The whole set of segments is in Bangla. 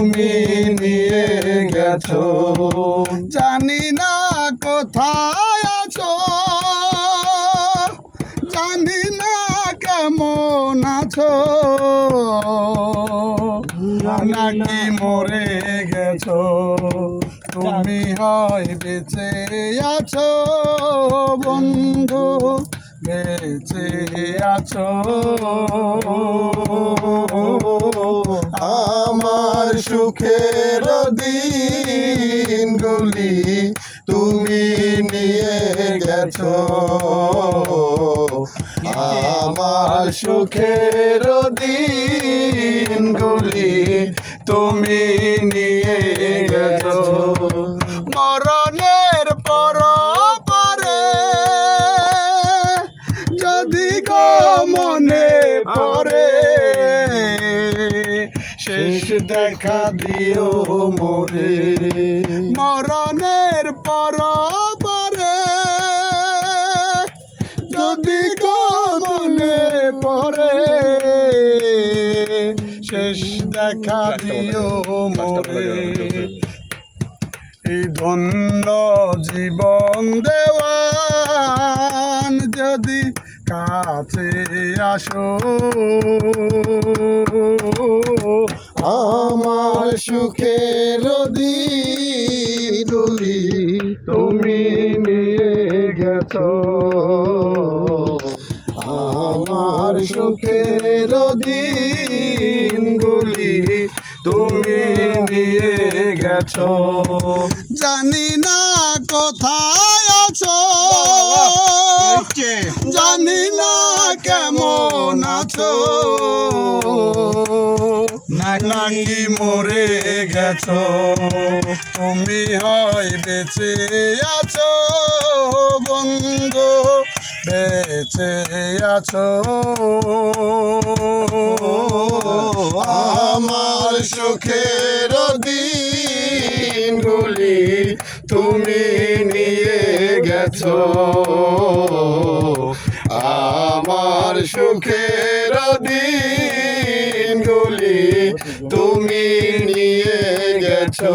তুমি নিয়ে গেছো। জানি না কোথায় আছো, জানি না কেমন আছো, নাকি মরে গেছো। তুমি হয় বেঁচে আছো বন্ধু, বেঁচে আছো। আমার সুখের দিনগুলি তুমি নিয়ে গেছো। আমার সুখের দিনগুলি তুমি নিয়ে গেছো। মরণের পর পরে যদি গো মনে পড়ে, শেষ দেখা দিও মোরে। মরণের পর পরে যদি গো মনে পড়ে, শেষ দেখা দিও মোরে। এই ধন্য জীবন দেওয়ান যদি কাছে আসো, আমার সুখের দিনগুলি তুমি নিয়ে গেছো। আমার সুখের দিনগুলি তুমি নিয়ে গেছো। জানি না কোথায় আছো, জানি না কেমন আছো, নাকি মরে গেছো। তুমি হয় বেঁচে আছো বন্ধু, বেঁচে আছো। আমার সুখের দিনগুলি তুমি নিয়ে গেছো। আমার সুখের দিনগুলি তুমি নিয়ে গেছো।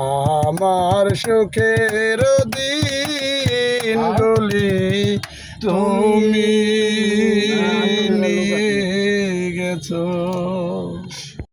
আমার সুখের দিনগুলি তুমি নিয়ে গেছো।